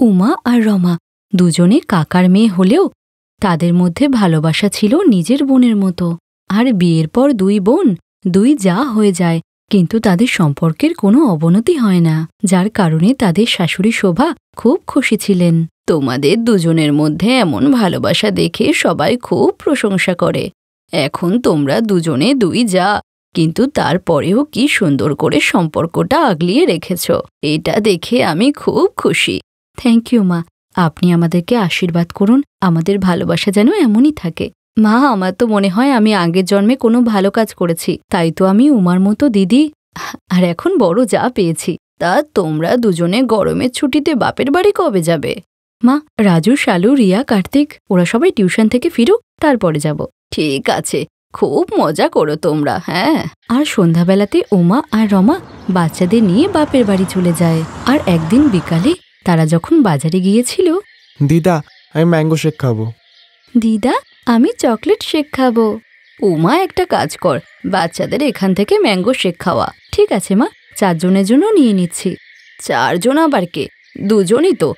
উমা আর রমা দুজনে কাকার মেয়ে হলেও তাদের মধ্যে ভালোবাসা ছিল নিজের বোনের মতো। আর বিয়ের পর দুই বোন দুই যা হয়ে যায়, কিন্তু তাদের সম্পর্কের কোনো অবনতি হয় না, যার কারণে তাদের শাশুড়ি শোভা খুব খুশি ছিলেন। তোমাদের দুজনের মধ্যে এমন ভালোবাসা দেখে সবাই খুব প্রশংসা করে। এখন তোমরা দুজনে দুই যা, কিন্তু তারপরেও কি সুন্দর করে সম্পর্কটা আগলিয়ে রেখেছ, এটা দেখে আমি খুব খুশি। থ্যাংক ইউ মা, আপনি আমাদেরকে আশীর্বাদ করুন, আমাদের ভালোবাসা যেন এমনই থাকে। মা, আমার তো মনে হয় আমি আগের জন্মে কোনো ভালো কাজ করেছি, তাই তো আমি উমার মতো দিদি আর এখন বড় যা পেয়েছি। তা তোমরা দুজনে গরমের ছুটিতে বাপের বাড়ি কবে যাবে? মা, রাজু, শালু, রিয়া, কার্তিক ওরা সবাই টিউশন থেকে ফিরুক, তারপরে যাব। ঠিক আছে, খুব মজা করো তোমরা। হ্যাঁ। আর সন্ধ্যাবেলাতে উমা আর রমা বাচ্চাদের নিয়ে বাপের বাড়ি চলে যায়। আর একদিন বিকালে তারা যখন বাজারে গিয়েছিল, দিদা, আমি ম্যাঙ্গো শেক খাবো। দিদা, আমি চকলেট শেক খাবো। উমা, একটা কাজ কর, বাচ্চাদের এখান থেকে ম্যাঙ্গো শেক খাওয়া। ঠিক আছে মা, 4 জনের জন্য নিয়ে নিচ্ছি। 4 জন আবার কে? 2 জনই তো।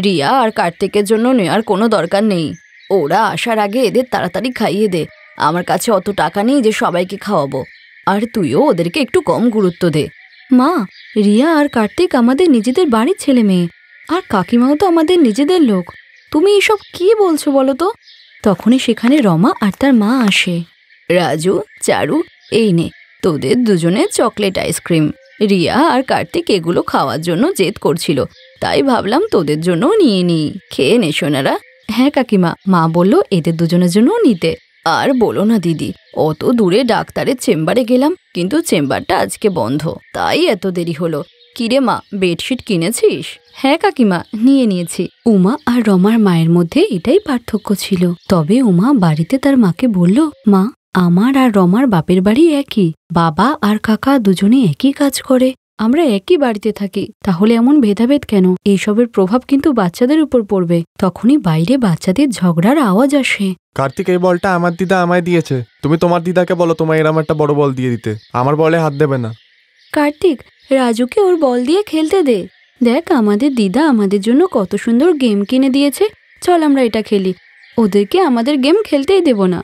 রিয়া আর কার্তিকের জন্য নেওয়ার কোনো দরকার নেই। ওরা আসার আগে এদের তাড়াতাড়ি খাইয়ে দে। আমার কাছে অত টাকা নেই যে সবাইকে খাওয়াবো। আর তুইও ওদেরকে একটু কম গুরুত্ব দে। মা, রিয়া আর কার্তিক আমাদের নিজেদের বাড়ির ছেলে মেয়ে, আর কাকিমাও তো আমাদের নিজেদের লোক। তুমি এসব কি বলছো বলো তো? তখনই সেখানে রমা আর তার মা আসে। রাজু, চারু, এই নে তোদের দুজনের চকলেট আইসক্রিম। রিয়া আর কার্তিক এগুলো খাওয়ার জন্য জেদ করছিল, তাই ভাবলাম তোদের জন্য নিয়ে নিই। খেয়ে নে সোনারা। হ্যাঁ কাকিমা, মা বলল এদের দুজনের জন্য নিতে। আর বলো না দিদি, অত দূরে ডাক্তারের চেম্বারে গেলাম, কিন্তু চেম্বারটা আজকে বন্ধ, তাই এত দেরি হলো। কিরে মা, বেডশিট কিনেছিস? হ্যাঁ কাকিমা, নিয়ে নিয়েছি। উমা আর রমার মায়ের মধ্যে এটাই পার্থক্য ছিল। তবে উমা বাড়িতে তার মাকে বলল, মা, আমার আর রমার বাপের বাড়ি একই, বাবা আর কাকা দুজনে একই কাজ করে, আমরা একই বাড়িতে থাকি, তাহলে এমন ভেদাভেদ কেন? এইসবের প্রভাব কিন্তু বাচ্চাদের উপর পড়বে। তখনই বাইরে বাচ্চাদের ঝগড়ার আওয়াজ আসে। কার্তিক, এই বলটা আমার দিদা আমায় দিয়েছে, তুমি তোমার দিদাকে বলো তোমায় এরম একটা বড় বল দিয়ে দিতে, আমার বলে হাত দেবে না। কার্তিক, রাজুকে ওর বল দিয়ে খেলতে দে। দেখ, আমাদের দিদা আমাদের জন্য কত সুন্দর গেম কিনে দিয়েছে, চল আমরা এটা খেলি। ওদেরকে আমাদের গেম খেলতেই দেব না।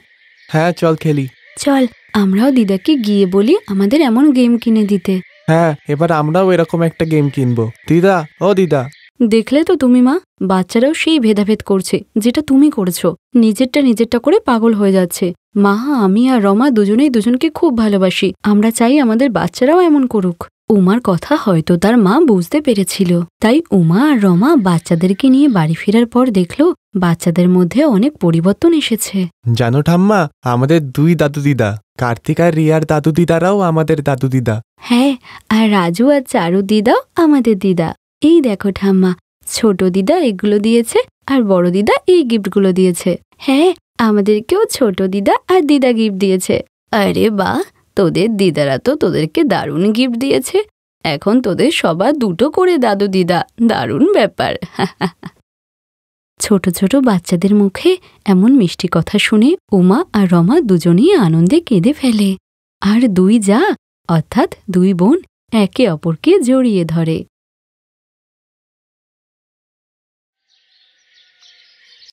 হ্যাঁ চল খেলি। চল, আমরাও দিদাকে গিয়ে বলি আমাদের এমন গেম কিনে দিতে। হ্যাঁ, এবার আমরাও এরকম একটা গেম কিনবো। দিদা, ও দিদা। দেখলে তো তুমি মা, বাচ্চারাও সেই ভেদাভেদ করছে যেটা তুমি করেছো, নিজেরটা করে পাগল হয়ে যাচ্ছে। মা, আমি আর রমা দুজনেই দুজনকে খুব ভালোবাসি, আমরা চাই আমাদের বাচ্চারাও এমন করুক। উমার কথা হয়তো তার মা বুঝতে পেরেছিল, তাই উমা আর রমা বাচ্চাদেরকে নিয়ে বাড়ি ফেরার পর দেখলো বাচ্চাদের মধ্যে অনেক পরিবর্তন এসেছে। জানো ঠাম্মা, আমাদের 2 দাদু দিদা, কার্তিক আর রিয়ার দাদু দিদারাও আমাদের দাদু দিদা। হ্যাঁ, আর রাজু আর চারু দিদাও আমাদের দিদা। এই দেখো ঠাম্মা, ছোট দিদা এগুলো দিয়েছে আর বড় দিদা এই গিফটগুলো দিয়েছে। হ্যাঁ, আমাদেরকেও ছোট দিদা আর দিদা গিফট দিয়েছে। আরে বাহ, তোদের দিদারা তো তোদেরকে দারুণ গিফট দিয়েছে। এখন তোদের সবার 2টো করে দাদু দিদা, দারুণ ব্যাপার। ছোট ছোট বাচ্চাদের মুখে এমন মিষ্টি কথা শুনে উমা আর রমা দুজনেই আনন্দে কেঁদে ফেলে। আর 2 যা, অর্থাৎ 2 বোন একে অপরকে জড়িয়ে ধরে।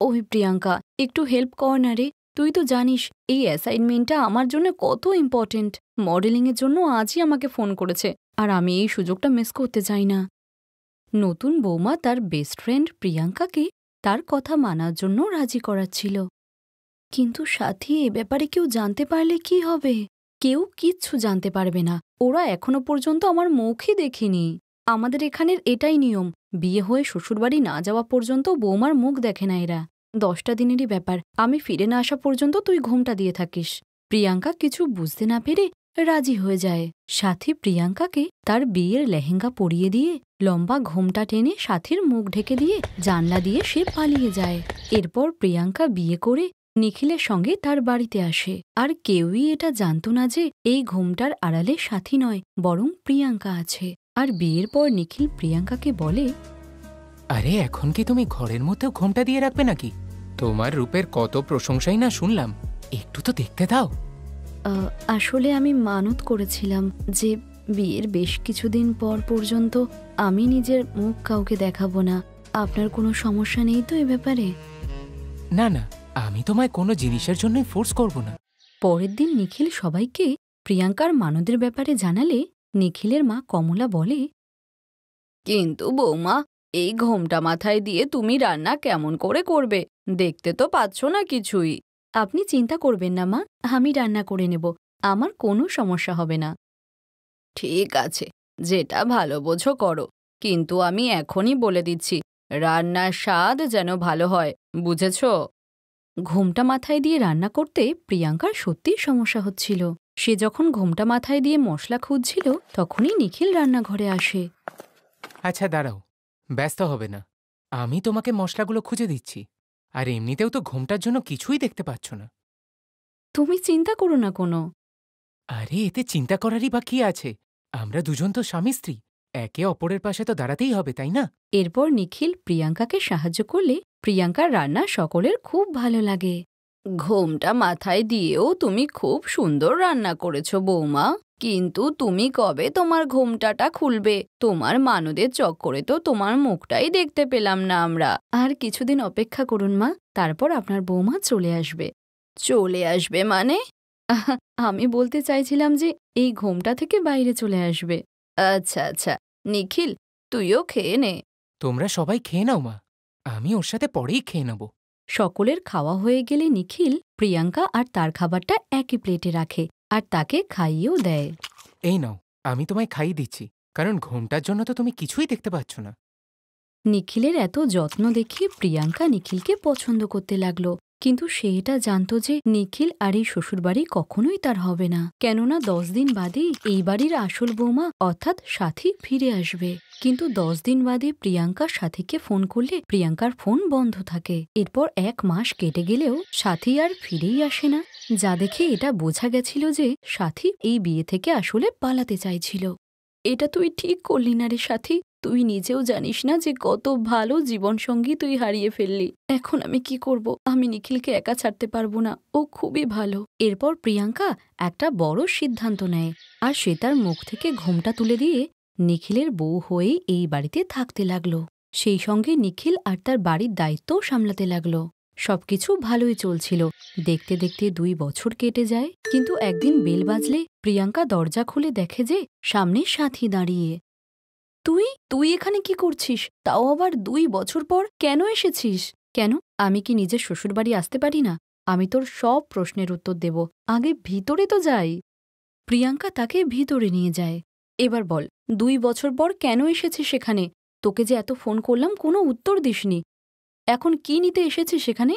ওই প্রিয়াঙ্কা, একটু হেল্প কর না রে। তুই তো জানিস এই অ্যাসাইনমেন্টটা আমার জন্য কত ইম্পর্টেন্ট। মডেলিংয়ের জন্য আজই আমাকে ফোন করেছে, আর আমি এই সুযোগটা মিস করতে চাই না। নতুন বৌমা তার বেস্ট ফ্রেন্ড প্রিয়াঙ্কাকে তার কথা মানার জন্য রাজি করাচ্ছিল, কিন্তু সাথী এ ব্যাপারে কেউ জানতে পারলে কি হবে? কেউ কিচ্ছু জানতে পারবে না, ওরা এখনো পর্যন্ত আমার মুখই দেখেনি। আমাদের এখানের এটাই নিয়ম, বিয়ে হয়ে শ্বশুরবাড়ি না যাওয়া পর্যন্ত বৌমার মুখ দেখে না এরা। 10টা দিনেরই ব্যাপার, আমি ফিরে না আসা পর্যন্ত তুই ঘোমটা দিয়ে থাকিস। প্রিয়াঙ্কা কিছু বুঝতে না পেরে রাজি হয়ে যায়। সাথী প্রিয়াঙ্কাকে তার বিয়ের লেহেঙ্গা পরিয়ে দিয়ে লম্বা ঘোমটা টেনে সাথীর মুখ ঢেকে দিয়ে জানলা দিয়ে সে পালিয়ে যায়। এরপর প্রিয়াঙ্কা বিয়ে করে নিখিলের সঙ্গে তার বাড়িতে আসে, আর কেউই এটা জানত না যে এই ঘোমটার আড়ালে সাথী নয়, বরং প্রিয়াঙ্কা আছে। আর বিয়ের পর নিখিল প্রিয়াঙ্কাকে বলে, আরে এখন কি তুমি ঘরের মধ্যেও ঘোমটা দিয়ে রাখবে নাকি? তোমার রূপের কত প্রশংসাই না শুনলাম, একটু তো দেখতে দাও। আসলে আমি মানত করেছিলাম যে বিয়ের বেশ কিছুদিন পর পর্যন্ত আমি নিজের মুখ কাউকে দেখাবো না। আপনার কোনো সমস্যা নেই তো এ ব্যাপারে? না না, আমি তোমায় কোনো জিনিসের জন্যই ফোর্স করব না। পরের দিন নিখিল সবাইকে প্রিয়াঙ্কার মানদের ব্যাপারে জানালে নিখিলের মা কমলা বলে, কিন্তু বৌমা, এই ঘোমটা মাথায় দিয়ে তুমি রান্না কেমন করে করবে? দেখতে তো পাচ্ছ না কিছুই। আপনি চিন্তা করবেন না মা, আমি রান্না করে নেব, আমার কোনো সমস্যা হবে না। ঠিক আছে, যেটা ভালো বোঝো করো, কিন্তু আমি এখনই বলে দিচ্ছি, রান্নার স্বাদ যেন ভালো হয়, বুঝেছ? ঘোমটা মাথায় দিয়ে রান্না করতে প্রিয়াঙ্কার সত্যিই সমস্যা হচ্ছিল। সে যখন ঘোমটা মাথায় দিয়ে মশলা খুঁজছিল তখনই নিখিল রান্নাঘরে আসে। আচ্ছা দাঁড়াও, ব্যস্ত হবে না, আমি তোমাকে মশলাগুলো খুঁজে দিচ্ছি। আর এমনিতেও তো ঘোমটার জন্য কিছুই দেখতে পাচ্ছ না। তুমি চিন্তা করো না কোনো। আরে এতে চিন্তা করারই বা কি আছে? আমরা দুজন তো স্বামী স্ত্রী, একে অপরের পাশে তো দাঁড়াতেই হবে, তাই না? এরপর নিখিল প্রিয়াঙ্কাকে সাহায্য করলে প্রিয়াঙ্কার রান্না সকলের খুব ভালো লাগে। ঘোমটা মাথায় দিয়েও তুমি খুব সুন্দর রান্না করেছো বৌমা, কিন্তু তুমি কবে তোমার ঘোমটাটা খুলবে? তোমার মানদের চক্করে তো তোমার মুখটাই দেখতে পেলাম না আমরা। আর কিছুদিন অপেক্ষা করুন মা, তারপর আপনার বৌমা চলে আসবে। চলে আসবে মানে? আমি বলতে চাইছিলাম যে এই ঘোমটা থেকে বাইরে চলে আসবে। আচ্ছা আচ্ছা, নিখিল তুইও খেয়ে নে। তোমরা সবাই খেয়ে নাও মা, আমি ওর সাথে পরেই খেয়ে নেব। সকলের খাওয়া হয়ে গেলে নিখিল প্রিয়াঙ্কা আর তার খাবারটা একই প্লেটে রাখে আর তাকে খাইয়েও দেয়। এই নাও, আমি তোমায় খাইয়ে দিচ্ছি, কারণ ঘোমটার জন্য তো তুমি কিছুই দেখতে পাচ্ছ না। নিখিলের এত যত্ন দেখে প্রিয়াঙ্কা নিখিলকে পছন্দ করতে লাগলো, কিন্তু সে এটা জানতো যে নিখিল আর এই শ্বশুরবাড়ি কখনোই তার হবে না, কেননা 10 দিন বাদেই এই বাড়ির আসল বৌমা অর্থাৎ সাথী ফিরে আসবে। কিন্তু 10 দিন বাদে প্রিয়াঙ্কার সাথীকে ফোন করলে প্রিয়াঙ্কার ফোন বন্ধ থাকে। এরপর 1 মাস কেটে গেলেও সাথী আর ফিরেই আসে না, যা দেখে এটা বোঝা গেছিল যে সাথী এই বিয়ে থেকে আসলে পালাতে চাইছিল। এটা তুই ঠিক করলি না রে সাথী, তুই নিজেও জানিস না যে কত ভালো জীবনসঙ্গী তুই হারিয়ে ফেললি। এখন আমি কি করব? আমি নিখিলকে একা ছাড়তে পারবো না, ও খুবই ভালো। এরপর প্রিয়াঙ্কা একটা বড় সিদ্ধান্ত নেয় আর সে তার মুখ থেকে ঘোমটা তুলে দিয়ে নিখিলের বউ হয়েই এই বাড়িতে থাকতে লাগলো। সেই সঙ্গে নিখিল আর তার বাড়ির দায়িত্বও সামলাতে লাগলো। সবকিছু ভালোই চলছিল। দেখতে দেখতে 2 বছর কেটে যায়, কিন্তু একদিন বেল বাজলে প্রিয়াঙ্কা দরজা খুলে দেখে যে সামনে সাথী দাঁড়িয়ে। তুই তুই এখানে কি করছিস? তাও আবার 2 বছর পর? কেন এসেছিস? কেন, আমি কি নিজের শ্বশুরবাড়ি আসতে পারি না? আমি তোর সব প্রশ্নের উত্তর দেব, আগে ভিতরে তো যাই। প্রিয়াঙ্কা তাকে ভিতরে নিয়ে যায়। এবার বল, 2 বছর পর কেন এসেছিস সেখানে? তোকে যে এত ফোন করলাম কোনো উত্তর দিসনি, এখন কি নিতে এসেছিস সেখানে?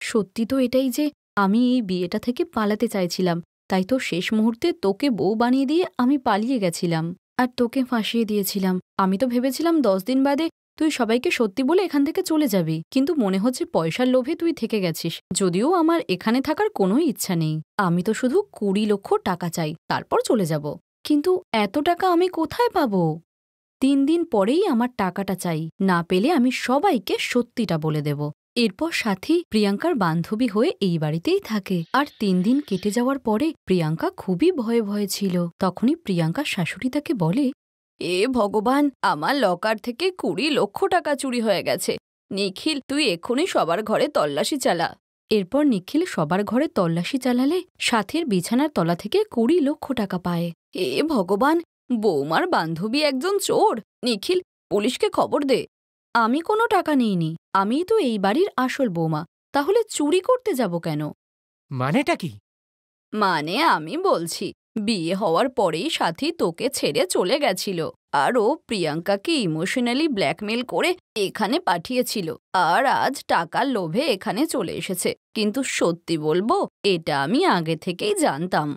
সত্যি তো এটাই যে আমি এই বিয়েটা থেকে পালাতে চাইছিলাম, তাই তো শেষ মুহূর্তে তোকে বউ বানিয়ে দিয়ে আমি পালিয়ে গেছিলাম আর তোকে ফাঁসিয়ে দিয়েছিলাম। আমি তো ভেবেছিলাম 10 দিন বাদে তুই সবাইকে সত্যি বলে এখান থেকে চলে যাবি, কিন্তু মনে হচ্ছে পয়সার লোভে তুই থেকে গেছিস। যদিও আমার এখানে থাকার কোনো ইচ্ছা নেই, আমি তো শুধু 20 লক্ষ টাকা চাই, তারপর চলে যাব। কিন্তু এত টাকা আমি কোথায় পাবো? 3 দিন পরেই আমার টাকাটা চাই, না পেলে আমি সবাইকে সত্যিটা বলে দেব। এরপর সাথী প্রিয়াঙ্কার বান্ধবী হয়ে এই বাড়িতেই থাকে। আর 3 দিন কেটে যাওয়ার পরে প্রিয়াঙ্কা খুবই ভয়ে ভয়ে ছিল। তখনই প্রিয়াঙ্কার শাশুড়ি তাকে বলে, এ ভগবান, আমার লকার থেকে 20 লক্ষ টাকা চুরি হয়ে গেছে। নিখিল, তুই এক্ষুনি সবার ঘরে তল্লাশি চালা। এরপর নিখিল সবার ঘরে তল্লাশি চালালে সাথীর বিছানার তলা থেকে 20 লক্ষ টাকা পায়। এ ভগবান, বৌমার বান্ধবী একজন চোর। নিখিল, পুলিশকে খবর দে। আমি কোনো টাকা নিইনি, আমিই তো এই বাড়ির আসল বৌমা, তাহলে চুরি করতে যাব কেন? মানেটা কি? মানে আমি বলছি, বিয়ে হওয়ার পরেই সাথী তোকে ছেড়ে চলে গেছিল, আর ও প্রিয়াঙ্কাকে ইমোশনালি ব্ল্যাকমেল করে এখানে পাঠিয়েছিল, আর আজ টাকার লোভে এখানে চলে এসেছে। কিন্তু সত্যি বলবো, এটা আমি আগে থেকেই জানতাম।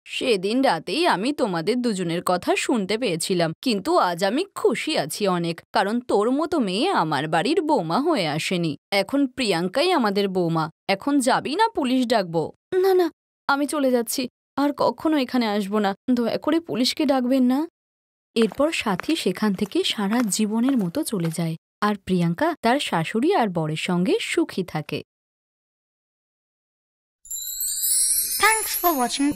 সেদিন রাতেই আমি তোমাদের দুজনের কথা শুনতে পেয়েছিলাম, কিন্তু আজ আমি খুশি আছি অনেক, কারণ তোর মতো মেয়ে আমার বাড়ির বৌমা হয়ে আসেনি। এখন প্রিয়াঙ্কাই আমাদের বৌমা। এখন যাবি না পুলিশ ডাকবো? না না, আমি চলে যাচ্ছি, আর কখনো এখানে আসবো না, দয়া করে পুলিশকে ডাকবেন না। এরপর সাথী সেখান থেকে সারা জীবনের মতো চলে যায়, আর প্রিয়াঙ্কা তার শাশুড়ি আর বরের সঙ্গে সুখী থাকে। Thanks for watching.